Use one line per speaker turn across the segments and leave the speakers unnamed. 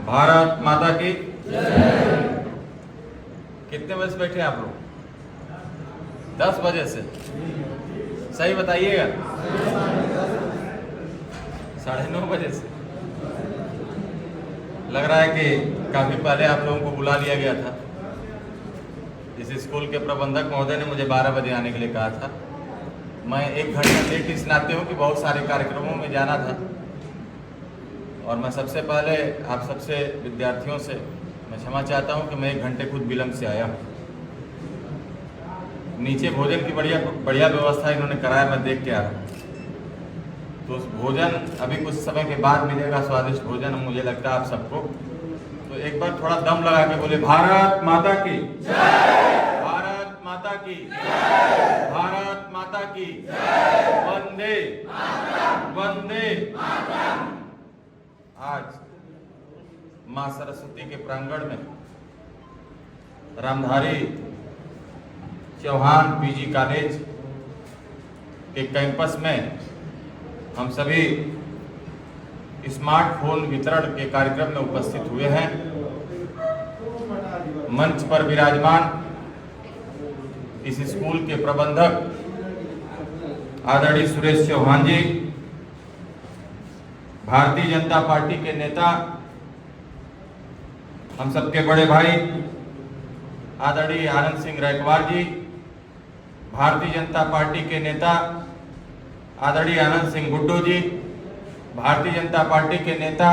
भारत माता की कितने बजे से बैठे आप लोग? 10 बजे से। सही बताइएगा। 9:30 बजे से। लग रहा है कि काफी पहले आप लोगों को बुला लिया गया था। इस स्कूल के प्रबंधक महोदय ने मुझे 12 बजे आने के लिए कहा था। मैं 1 घंटा लेट इस नाते हूँ कि बहुत सारे कार्यक्रमों में जाना था और मैं सबसे पहले आप सबसे विद्यार्थियों से मैं क्षमा चाहता हूँ कि मैं 1 घंटे खुद विलम्ब से आया हूँ। नीचे भोजन की बढ़िया व्यवस्था इन्होंने कराया, मैं देख के आ रहा हूँ। तो उस भोजन अभी कुछ समय के बाद मिलेगा, स्वादिष्ट भोजन मुझे लगता है आप सबको। तो एक बार थोड़ा दम लगा के बोले भारत माता की जय, भारत माता की जय, भारत माता की जय, वंदे वंदे। आज मां सरस्वती के प्रांगण में रामधारी चौहान पीजी कॉलेज के कैंपस में हम सभी स्मार्टफोन वितरण के कार्यक्रम में उपस्थित हुए हैं। मंच पर विराजमान इस स्कूल के प्रबंधक आदरणीय सुरेश चौहान जी, भारतीय जनता पार्टी के नेता, हम सबके बड़े भाई आदरणीय आनंद सिंह रैकवार जी, भारतीय जनता पार्टी के नेता आदरणीय आनंद सिंह गुड्डू जी, भारतीय जनता पार्टी के नेता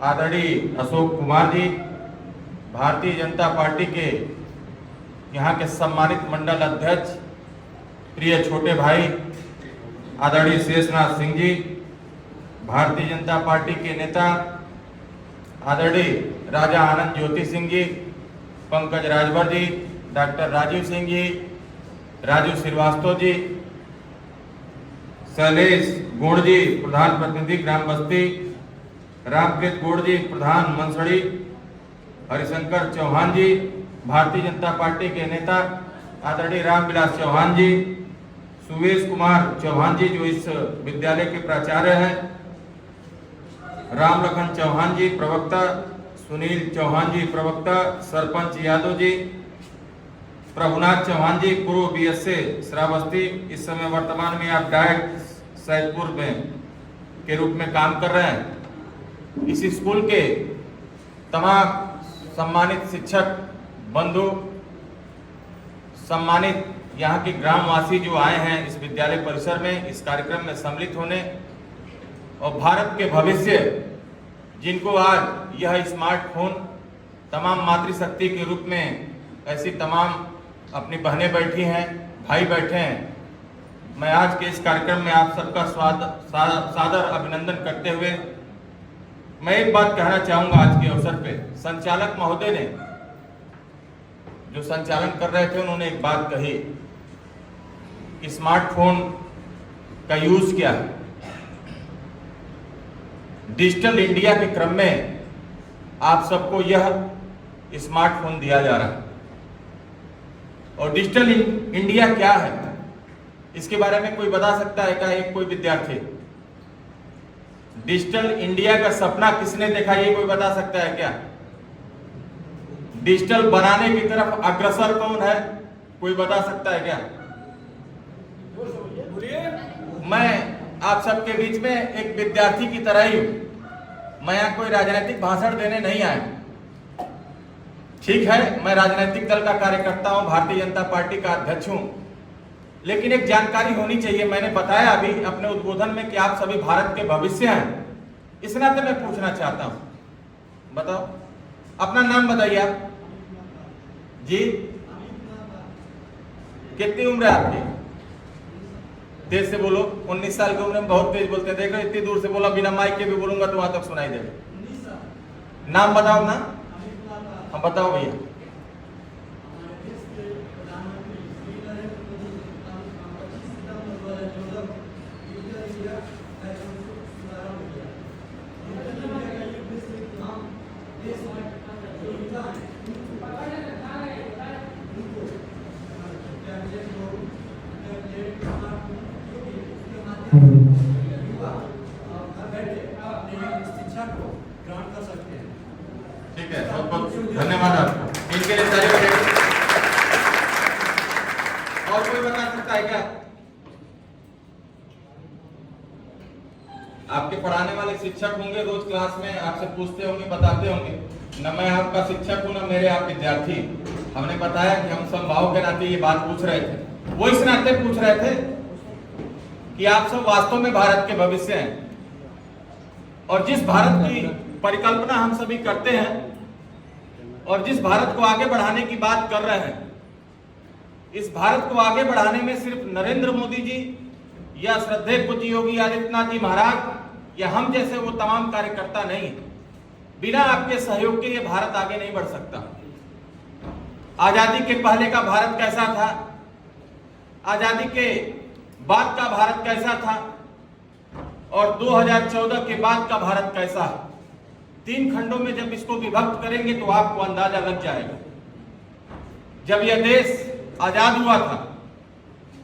आदरणीय अशोक कुमार जी, भारतीय जनता पार्टी के यहाँ के सम्मानित मंडल अध्यक्ष प्रिय छोटे भाई आदरणीय शेषनाथ सिंह जी, भारतीय जनता पार्टी के नेता आदरणीय राजा आनंद ज्योति सिंह जी, पंकज राजभर जी, डॉक्टर राजीव सिंह जी, राजू श्रीवास्तव जी, शैलेश गोड़ जी, प्रधान प्रतिनिधि ग्राम बस्ती, रामकृत गोड़ जी, प्रधान मंसड़ी, हरिशंकर चौहान जी, भारतीय जनता पार्टी के नेता आदरणीय रामविलास चौहान जी, सुवेश कुमार चौहान जी जो इस विद्यालय के प्राचार्य हैं, राम लखन चौहान जी प्रवक्ता, सुनील चौहान जी प्रवक्ता, सरपंच यादव जी, प्रभुनाथ चौहान जी पूर्व बीएसए श्रावस्ती, इस समय वर्तमान में आप डायरेक्ट सैदपुर में के रूप में काम कर रहे हैं। इस स्कूल के तमाम सम्मानित शिक्षक बंधु, सम्मानित यहाँ के ग्रामवासी जो आए हैं इस विद्यालय परिसर में इस कार्यक्रम में सम्मिलित होने, और भारत के भविष्य जिनको आज यह स्मार्टफोन तमाम मातृशक्ति के रूप में ऐसी तमाम अपनी बहनें बैठी हैं, भाई बैठे हैं। मैं आज के इस कार्यक्रम में आप सबका सादर अभिनंदन करते हुए मैं एक बात कहना चाहूंगा। आज के अवसर पे संचालक महोदय ने जो संचालन कर रहे थे उन्होंने एक बात कही कि स्मार्टफोन का यूज क्या है। डिजिटल इंडिया के क्रम में आप सबको यह स्मार्टफोन दिया जा रहा है, और डिजिटल इंडिया क्या है इसके बारे में कोई बता सकता है क्या? एक कोई विद्यार्थी डिजिटल इंडिया का सपना किसने देखा, ये कोई बता सकता है क्या? डिजिटल बनाने की तरफ अग्रसर कौन है, कोई बता सकता है क्या? मैं आप सबके बीच में एक विद्यार्थी की तरह ही हूं। मैं यहाँ कोई राजनीतिक भाषण देने नहीं आया। ठीक है, मैं राजनीतिक दल का कार्यकर्ता हूं, भारतीय जनता पार्टी का अध्यक्ष हूं, लेकिन एक जानकारी होनी चाहिए। मैंने बताया अभी अपने उद्बोधन में कि आप सभी भारत के भविष्य हैं। इस नाते मैं पूछना चाहता हूं, बताओ अपना नाम बताइए आप जी। कितनी उम्र है आपकी? तेज से बोलो। 19 साल की उम्र में बहुत तेज बोलते हैं, देख रहे इतनी दूर से बोला, बिना माइक के भी बोलूंगा तो वहां तक सुनाई देगा। नाम बताओ ना। हम बताओ भैया।
शिक्षा को ग्रहण कर सकते हैं।
ठीक है, बहुत बहुत धन्यवाद आपको। इनके लिए ताली बजाइए। और कोई बता सकता है क्या? आपके पढ़ाने वाले शिक्षक होंगे, रोज क्लास में आपसे पूछते होंगे, बताते होंगे। न मैं आपका शिक्षक हूं, न मेरे आप विद्यार्थी। हमने बताया कि हम समभाव के नाते ये बात पूछ रहे थे। वो इस नाते पूछ रहे थे कि आप सब वास्तव में भारत के भविष्य हैं, और जिस भारत की परिकल्पना हम सभी करते हैं और जिस भारत को आगे बढ़ाने की बात कर रहे हैं, इस भारत को आगे बढ़ाने में सिर्फ नरेंद्र मोदी जी या श्रद्धेय पूज्य योगी आदित्यनाथ जी महाराज या हम जैसे वो तमाम कार्यकर्ता नहीं, बिना आपके सहयोग के ये भारत आगे नहीं बढ़ सकता। आजादी के पहले का भारत कैसा था, आजादी के बाद का भारत कैसा था, और 2014 के बाद का भारत कैसा है, 3 खंडों में जब इसको विभक्त करेंगे तो आपको अंदाजा लग जाएगा। जब यह देश आजाद हुआ था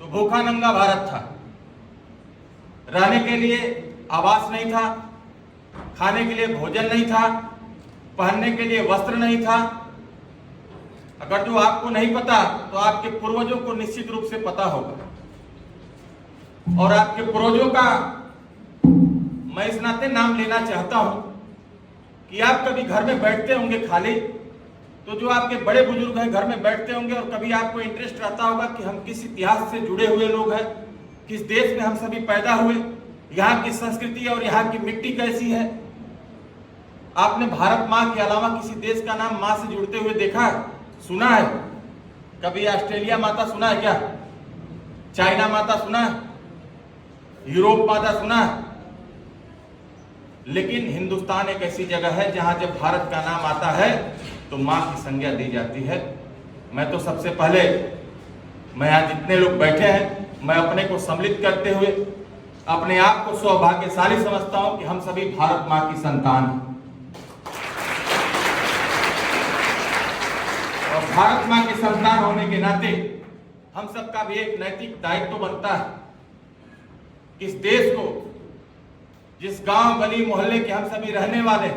तो भूखा नंगा भारत था, रहने के लिए आवास नहीं था, खाने के लिए भोजन नहीं था, पहनने के लिए वस्त्र नहीं था। अगर जो आपको नहीं पता तो आपके पूर्वजों को निश्चित रूप से पता होगा, और आपके पूर्वजों का मैं इस नाते नाम लेना चाहता हूं कि आप कभी घर में बैठते होंगे खाली, तो जो आपके बड़े बुजुर्ग हैं घर में बैठते होंगे और कभी आपको इंटरेस्ट रहता होगा कि हम किस इतिहास से जुड़े हुए लोग हैं, किस देश में हम सभी पैदा हुए, यहाँ की संस्कृति और यहाँ की मिट्टी कैसी है। आपने भारत माँ के अलावा किसी देश का नाम माँ से जुड़ते हुए देखा है, सुना है? कभी ऑस्ट्रेलिया माता सुना है क्या? चाइना माता सुना है? यूरोप माता सुना है? लेकिन हिंदुस्तान एक ऐसी जगह है जहां जब भारत का नाम आता है तो मां की संज्ञा दी जाती है। मैं तो सबसे पहले, मैं यहाँ जितने लोग बैठे हैं, मैं अपने को सम्मिलित करते हुए अपने आप को सौभाग्यशाली समझता हूं कि हम सभी भारत मां की संतान हैं। और भारत मां के संतान होने के नाते हम सबका भी एक नैतिक दायित्व बनता है कि इस देश को, जिस गांव गली मोहल्ले के हम सभी रहने वाले,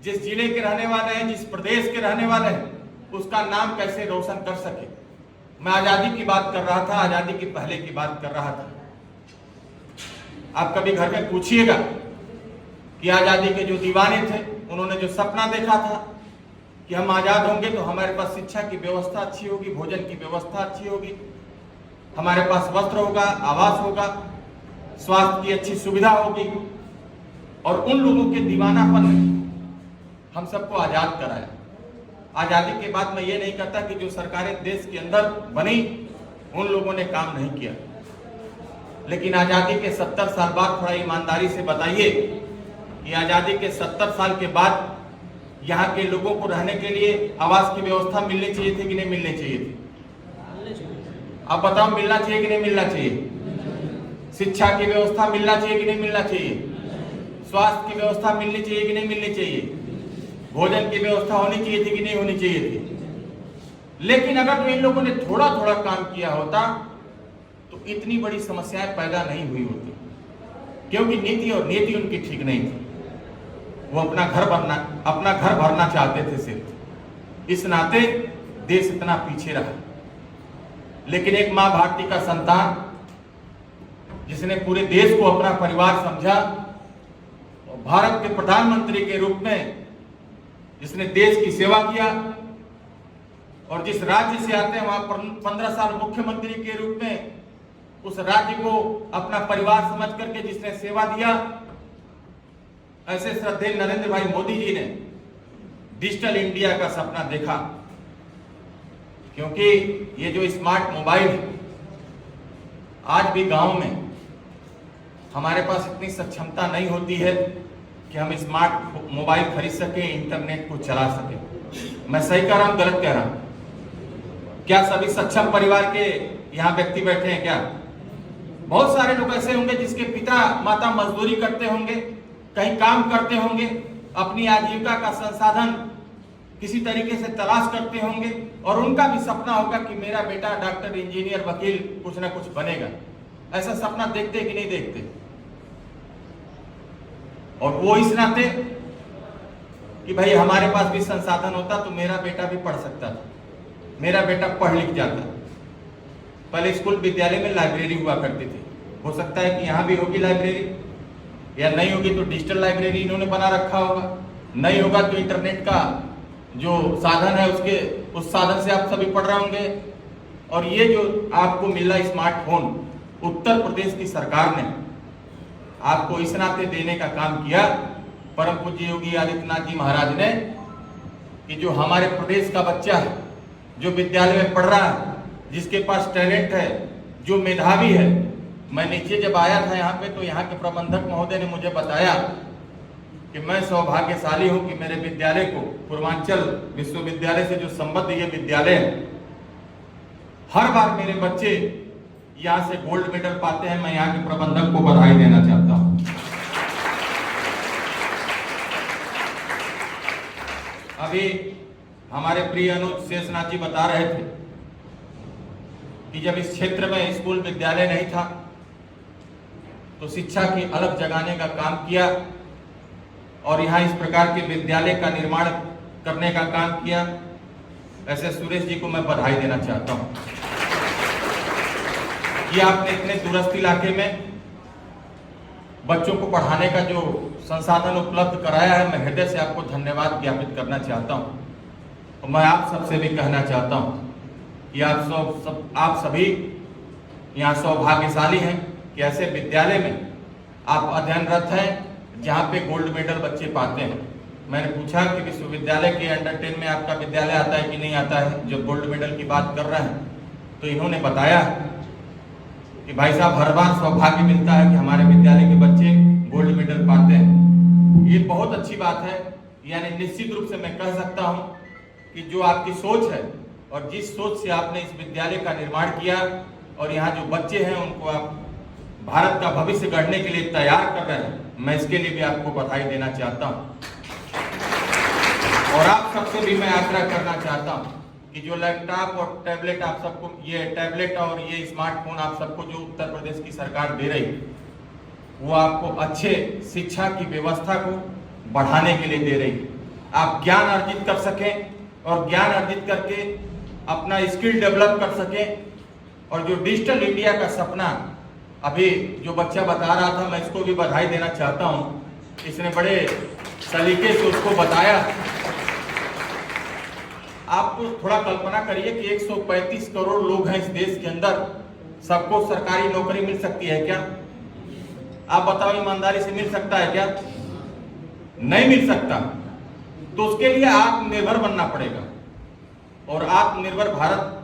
जिस जिले के रहने वाले हैं, जिस प्रदेश के रहने वाले हैं, उसका नाम कैसे रोशन कर सके। मैं आजादी की बात कर रहा था, आजादी के पहले की बात कर रहा था। आप कभी घर में पूछिएगा कि आजादी के जो दीवाने थे, उन्होंने जो सपना देखा था कि हम आजाद होंगे तो हमारे पास शिक्षा की व्यवस्था अच्छी होगी, भोजन की व्यवस्था अच्छी होगी, हमारे पास वस्त्र होगा, आवास होगा, स्वास्थ्य की अच्छी सुविधा होगी, और उन लोगों के दीवानापन ने हम सबको आजाद कराया। आजादी के बाद मैं ये नहीं कहता कि जो सरकारें देश के अंदर बनी उन लोगों ने काम नहीं किया, लेकिन आजादी के 70 साल बाद थोड़ा ईमानदारी से बताइए कि आजादी के 70 साल के बाद यहाँ के लोगों को रहने के लिए आवास की व्यवस्था मिलनी चाहिए थी कि नहीं मिलनी चाहिए थी? आप बताओ, मिलना चाहिए कि नहीं मिलना चाहिए? शिक्षा की व्यवस्था मिलना चाहिए कि नहीं मिलना चाहिए? स्वास्थ्य की व्यवस्था मिलनी चाहिए कि नहीं मिलनी चाहिए? भोजन की व्यवस्था होनी चाहिए थी कि नहीं होनी चाहिए थी? लेकिन अगर तो इन लोगों ने थोड़ा थोड़ा काम किया होता तो इतनी बड़ी समस्याएं पैदा नहीं हुई होती, क्योंकि नीति और नीति उनकी ठीक नहीं थी। वो अपना घर भरना चाहते थे सिर्फ, इस नाते देश इतना पीछे रहा। लेकिन एक मां भारती का संतान जिसने पूरे देश को अपना परिवार समझा, और भारत के प्रधानमंत्री के रूप में जिसने देश की सेवा किया, और जिस राज्य से आते हैं वहां 15 साल मुख्यमंत्री के रूप में उस राज्य को अपना परिवार समझ करके जिसने सेवा दिया, ऐसे श्रद्धेय नरेंद्र भाई मोदी जी ने डिजिटल इंडिया का सपना देखा। क्योंकि ये जो स्मार्ट मोबाइल है, आज भी गांव में हमारे पास इतनी सक्षमता नहीं होती है कि हम स्मार्ट मोबाइल खरीद सके, इंटरनेट को चला सके। मैं सही कह रहा हूं, गलत कह रहा हूं? क्या सभी सक्षम परिवार के यहाँ व्यक्ति बैठे हैं क्या? बहुत सारे लोग ऐसे होंगे जिसके पिता माता मजदूरी करते होंगे, कहीं काम करते होंगे, अपनी आजीविका का संसाधन किसी तरीके से तलाश करते होंगे, और उनका भी सपना होगा कि मेरा बेटा डॉक्टर, इंजीनियर, वकील कुछ ना कुछ बनेगा। ऐसा सपना देखते कि नहीं देखते? और वो इस नाते कि भाई हमारे पास भी संसाधन होता तो मेरा बेटा भी पढ़ सकता था, मेरा बेटा पढ़ लिख जाता। पहले स्कूल विद्यालय में लाइब्रेरी हुआ करती थी, हो सकता है कि यहाँ भी होगी लाइब्रेरी, या नहीं होगी तो डिजिटल लाइब्रेरी इन्होंने बना रखा होगा, नहीं होगा तो इंटरनेट का जो साधन है उस साधन से आप सभी पढ़ रहे होंगे। और ये जो आपको मिला स्मार्टफोन, उत्तर प्रदेश की सरकार ने आपको इस नाते देने का काम किया, परम पूज्य योगी आदित्यनाथ जी महाराज ने, कि जो हमारे प्रदेश का बच्चा है, जो विद्यालय में पढ़ रहा है, जिसके पास टैलेंट है, जो मेधावी है। मैं नीचे जब आया था यहाँ पे तो यहाँ के प्रबंधक महोदय ने मुझे बताया कि मैं सौभाग्यशाली हूँ कि मेरे विद्यालय को पूर्वांचल विश्वविद्यालय से जो संबद्ध ये विद्यालय है, हर बार मेरे बच्चे यहाँ से गोल्ड मेडल पाते हैं। मैं यहाँ के प्रबंधक को बधाई देना चाहता हूँ। अभी हमारे प्रिय अनुज शेषनाथ जी बता रहे थे कि जब इस क्षेत्र में स्कूल विद्यालय नहीं था तो शिक्षा की अलग जगाने का काम किया और यहाँ इस प्रकार के विद्यालय का निर्माण करने का काम किया। ऐसे सुरेश जी को मैं बधाई देना चाहता हूँ कि आपने इतने दूरस्थ इलाके में बच्चों को पढ़ाने का जो संसाधन उपलब्ध कराया है, मैं हृदय से आपको धन्यवाद ज्ञापित करना चाहता हूँ। और मैं आप सबसे भी कहना चाहता हूँ कि आप सभी यहाँ सौभाग्यशाली हैं कि ऐसे विद्यालय में आप अध्ययनरत हैं जहाँ पे गोल्ड मेडल बच्चे पाते हैं। मैंने पूछा कि विश्वविद्यालय के अंडर 10 में आपका विद्यालय आता है कि नहीं आता है, जब गोल्ड मेडल की बात कर रहे हैं, तो इन्होंने बताया कि भाई साहब हर बार सौभाग्य मिलता है कि हमारे विद्यालय के बच्चे गोल्ड मेडल पाते हैं। ये बहुत अच्छी बात है। यानी निश्चित रूप से मैं कह सकता हूँ कि जो आपकी सोच है और जिस सोच से आपने इस विद्यालय का निर्माण किया और यहाँ जो बच्चे हैं उनको आप भारत का भविष्य गढ़ने के लिए तैयार कर रहे हैं, मैं इसके लिए भी आपको बधाई देना चाहता हूँ। और आप सबसे भी मैं आग्रह करना चाहता हूँ कि जो लैपटॉप और टैबलेट आप सबको, ये टैबलेट और ये स्मार्टफोन आप सबको जो उत्तर प्रदेश की सरकार दे रही, वो आपको अच्छे शिक्षा की व्यवस्था को बढ़ाने के लिए दे रही। आप ज्ञान अर्जित कर सकें और ज्ञान अर्जित करके अपना स्किल डेवलप कर सकें। और जो डिजिटल इंडिया का सपना अभी जो बच्चा बता रहा था, मैं इसको भी बधाई देना चाहता हूँ। इसने बड़े सलीके से उसको बताया। आप तो थोड़ा कल्पना करिए कि 135 करोड़ लोग हैं इस देश के अंदर, सबको सरकारी नौकरी मिल सकती है क्या? आप बताओ, ईमानदारी से मिल सकता है क्या? नहीं मिल सकता। तो उसके लिए आत्मनिर्भर बनना पड़ेगा। और आत्मनिर्भर भारत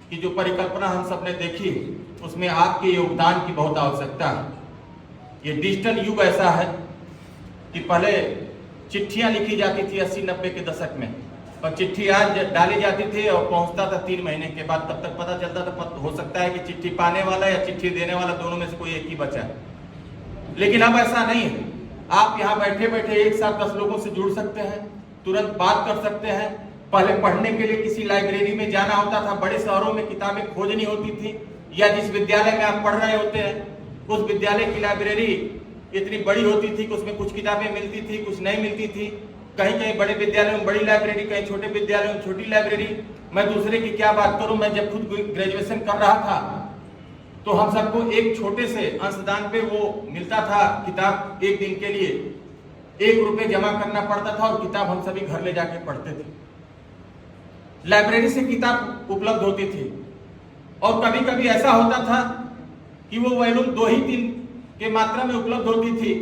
की जो परिकल्पना हम सबने देखी, उसमें आपके योगदान की बहुत आवश्यकता है। ये डिजिटल युग ऐसा है कि पहले चिट्ठियां लिखी जाती थी 80-90 के दशक में, और चिट्ठी आज डाली जाती थी और पहुंचता था 3 महीने के बाद। तब तक पता चलता था, हो सकता है कि चिट्ठी पाने वाला या चिट्ठी देने वाला दोनों में से कोई एक ही बचा है। लेकिन अब ऐसा नहीं है। आप यहाँ बैठे बैठे एक साथ 10 लोगों से जुड़ सकते हैं, तुरंत बात कर सकते हैं। पहले पढ़ने के लिए किसी लाइब्रेरी में जाना होता था, बड़े शहरों में किताबें खोजनी होती थी, या जिस विद्यालय में आप पढ़ रहे होते हैं उस विद्यालय की लाइब्रेरी इतनी बड़ी होती थी कि उसमें कुछ किताबें मिलती थी, कुछ नहीं मिलती थी। कहीं कहीं बड़े विद्यालयों में बड़ी लाइब्रेरी, कहीं छोटे विद्यालयों में छोटी लाइब्रेरी। मैं दूसरे की क्या बात करूं, मैं जब खुद ग्रेजुएशन कर रहा था तो हम सबको एक छोटे से अंशदान पे वो मिलता था किताब, एक दिन के लिए 1 रुपये जमा करना पड़ता था और किताब हम सभी घर ले जाके पढ़ते थे। लाइब्रेरी से किताब उपलब्ध होती थी। और कभी कभी ऐसा होता था कि वो वॉल्यूम 2 ही 3 के मात्रा में उपलब्ध होती थी,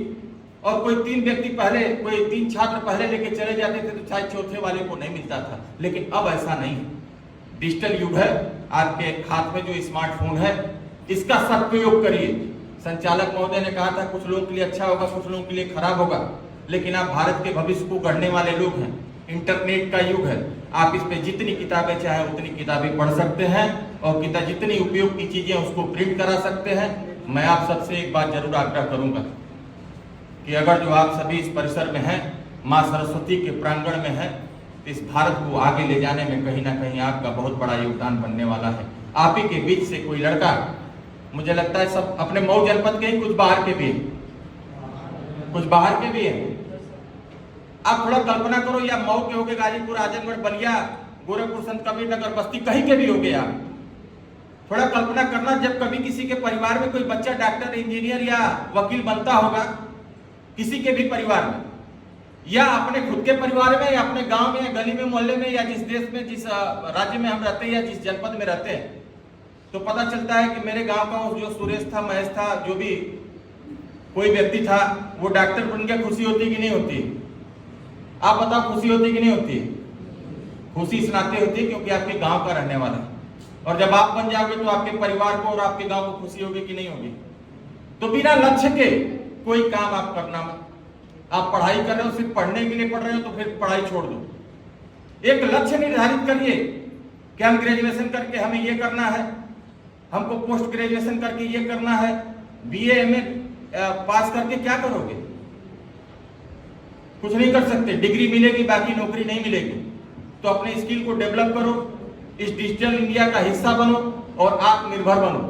और कोई 3 व्यक्ति पहले, कोई 3 छात्र पहले लेके चले जाते थे, तो शायद चौथे वाले को नहीं मिलता था। लेकिन अब ऐसा नहीं है। डिजिटल युग है। आपके हाथ में जो स्मार्टफोन है, इसका सदुपयोग करिए। संचालक महोदय ने कहा था कुछ लोगों के लिए अच्छा होगा, कुछ लोगों के लिए खराब होगा, लेकिन आप भारत के भविष्य को गढ़ने वाले लोग हैं। इंटरनेट का युग है। आप इस पे जितनी किताबें चाहे उतनी किताबें पढ़ सकते हैं, और जितनी उपयोग की चीजें उसको प्रिंट करा सकते हैं। मैं आप सबसे एक बात जरूर आग्रह करूंगा कि अगर जो आप सभी इस परिसर में हैं, माँ सरस्वती के प्रांगण में हैं, तो इस भारत को आगे ले जाने में कहीं ना कहीं आपका बहुत बड़ा योगदान बनने वाला है। आप ही के बीच से कोई लड़का, मुझे लगता है सब अपने मऊ जनपद के ही, कुछ बाहर के भी हैं, कुछ बाहर के भी हैं। आप थोड़ा कल्पना करो, या मऊ के होगे, गाजीपुर, आजमगढ़, बलिया, गोरखपुर, संत कबीर नगर, बस्ती, कहीं के भी होगे आप, थोड़ा कल्पना करना, जब कभी किसी के परिवार में कोई बच्चा डॉक्टर, इंजीनियर या वकील बनता होगा, किसी के भी परिवार में, या अपने खुद के परिवार में, या अपने गांव में, या गली में, मोहल्ले में, या जिस देश में, जिस राज्य में हम रहते हैं, या जिस जनपद में रहते हैं, तो पता चलता है कि मेरे गांव का जो सुरेश था, महेश था, जो भी कोई व्यक्ति था, वो डॉक्टर बन गया, खुशी होती कि नहीं होती? आप बताओ, खुशी होती कि नहीं होती? खुशी इस नाते होती है क्योंकि आपके गांव का रहने वाला है, और जब आप बन जाओगे तो आपके परिवार को और आपके गांव को खुशी होगी कि नहीं होगी? तो बिना लक्ष्य के कोई काम आप करना मत। आप पढ़ाई कर रहे हो, सिर्फ पढ़ने के लिए पढ़ रहे हो, तो फिर पढ़ाई छोड़ दो। एक लक्ष्य निर्धारित करिए कि हम ग्रेजुएशन करके हमें ये करना है, हमको पोस्ट ग्रेजुएशन करके ये करना है, बीए एमए पास करके क्या करोगे? कुछ नहीं कर सकते। डिग्री मिलेगी, बाकी नौकरी नहीं मिलेगी। तो अपने स्किल को डेवलप करो, इस डिजिटल इंडिया का हिस्सा बनो और आत्मनिर्भर बनो।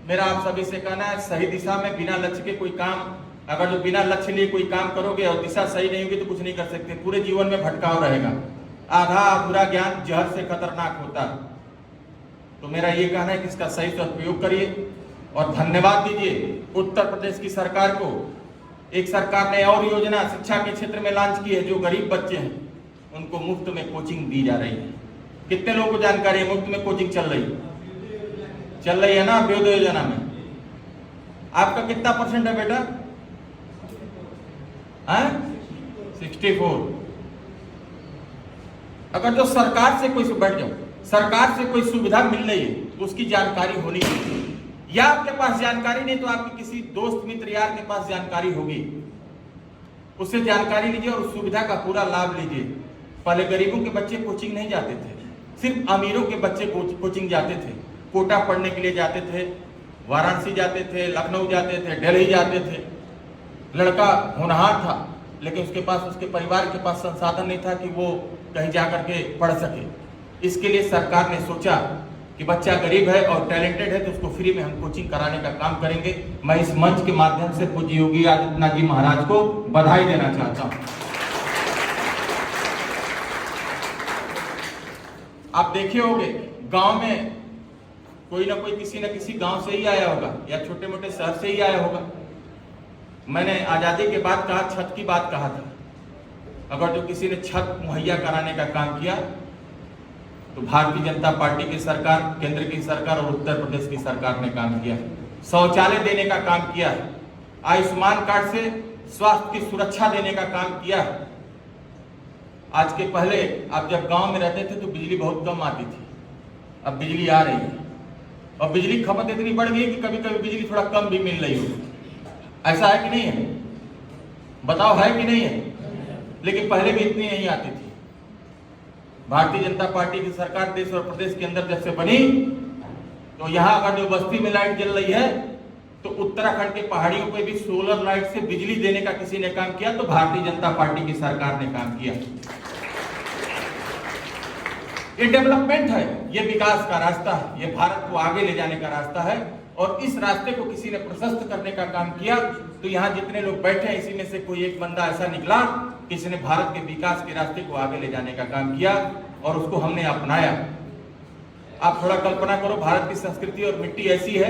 मेरा आप सभी से कहना है, सही दिशा में बिना लक्ष्य के कोई काम, अगर जो बिना लक्ष्य लिए कोई काम करोगे और दिशा सही नहीं होगी तो कुछ नहीं कर सकते। पूरे जीवन में भटकाव रहेगा। आधा अधूरा ज्ञान जहर से खतरनाक होता है। तो मेरा ये कहना है कि इसका सही सदुपयोग करिए और धन्यवाद दीजिए उत्तर प्रदेश की सरकार को। एक सरकार ने और योजना शिक्षा के क्षेत्र में लॉन्च की है, जो गरीब बच्चे हैं उनको मुफ्त में कोचिंग दी जा रही है। कितने लोगों को जानकारी है मुफ्त में कोचिंग चल रही है ना अभ्युदय योजना में? आपका कितना % है बेटा? 64। अगर जो सरकार से कोई बैठ जाओ, सरकार से कोई सुविधा मिल रही है तो उसकी जानकारी होनी चाहिए, या आपके पास जानकारी नहीं तो आपके किसी दोस्त मित्र यार के पास जानकारी होगी, उससे जानकारी लीजिए और उस सुविधा का पूरा लाभ लीजिए। पहले गरीबों के बच्चे कोचिंग नहीं जाते थे, सिर्फ अमीरों के बच्चे कोचिंग जाते थे। कोटा पढ़ने के लिए जाते थे, वाराणसी जाते थे, लखनऊ जाते थे, दिल्ली जाते थे। लड़का होनहार था लेकिन उसके पास, उसके परिवार के पास संसाधन नहीं था कि वो कहीं जाकर के पढ़ सके। इसके लिए सरकार ने सोचा कि बच्चा गरीब है और टैलेंटेड है तो उसको फ्री में हम कोचिंग कराने का काम करेंगे। मैं इस मंच के माध्यम से पूज्य योगी आदित्यनाथ जी महाराज को बधाई देना चाहता हूं। आप देखे होंगे गांव में कोई ना कोई किसी न किसी गांव से ही आया होगा या छोटे मोटे शहर से ही आया होगा। मैंने आजादी के बाद कहा, छत की बात कहा था। अगर जो किसी ने छत मुहैया कराने का काम किया तो भारतीय जनता पार्टी की सरकार, केंद्र की सरकार और उत्तर प्रदेश की सरकार ने काम किया। शौचालय देने का काम किया है, आयुष्मान कार्ड से स्वास्थ्य की सुरक्षा देने का काम किया है। आज के पहले आप जब गांव में रहते थे तो बिजली बहुत कम आती थी, अब बिजली आ रही है और बिजली खपत इतनी बढ़ गई कि कभी कभी बिजली थोड़ा कम भी मिल रही हो। ऐसा है कि नहीं है? बताओ, है कि नहीं है? लेकिन पहले भी इतनी नहीं आती थी। भारतीय जनता पार्टी की सरकार देश और प्रदेश के अंदर जब से बनी तो यहाँ अगर जो बस्ती में लाइट जल रही है तो उत्तराखंड के पहाड़ियों पे भी सोलर लाइट से बिजली देने का किसी ने काम किया तो भारतीय जनता पार्टी की सरकार ने काम किया। ये डेवलपमेंट है, ये विकास का रास्ता है, ये भारत को आगे ले जाने का रास्ता है और इस रास्ते को किसी ने प्रशस्त करने का काम किया। तो यहाँ जितने लोग बैठे हैं इसी में से कोई एक बंदा ऐसा निकला, किसी ने भारत के विकास के रास्ते को आगे ले जाने का काम किया और उसको हमने अपनाया। आप थोड़ा कल्पना करो, भारत की संस्कृति और मिट्टी ऐसी है,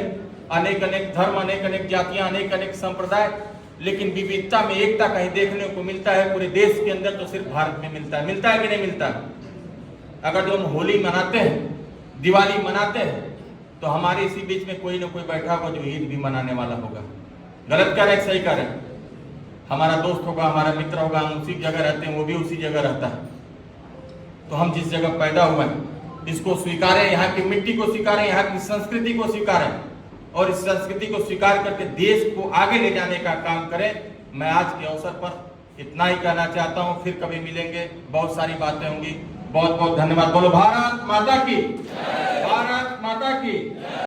अनेक अनेक धर्म, अनेक अनेक जातियां, अनेक अनेक संप्रदाय, लेकिन विविधता में एकता कहीं देखने को मिलता है पूरे देश के अंदर तो सिर्फ भारत में मिलता है। मिलता है कि नहीं मिलता? अगर जो हम होली मनाते हैं, दिवाली मनाते हैं तो हमारे इसी बीच में कोई ना कोई बैठा होगा जो ईद भी मनाने वाला होगा। गलत कर रहे हैं, सही कर रहे हैं? हमारा दोस्त होगा, हमारा मित्र होगा, हम उसी जगह रहते हैं, वो भी उसी जगह रहता है। तो हम जिस जगह पैदा हुए हैं इसको स्वीकारें, यहाँ की मिट्टी को स्वीकारें, यहाँ की संस्कृति को स्वीकारें और इस संस्कृति को स्वीकार करके देश को आगे ले जाने का काम करें। मैं आज के अवसर पर इतना ही कहना चाहता हूँ, फिर कभी मिलेंगे, बहुत सारी बातें होंगी। बहुत बहुत धन्यवाद। बोलो भारत माता की, भारत माता की।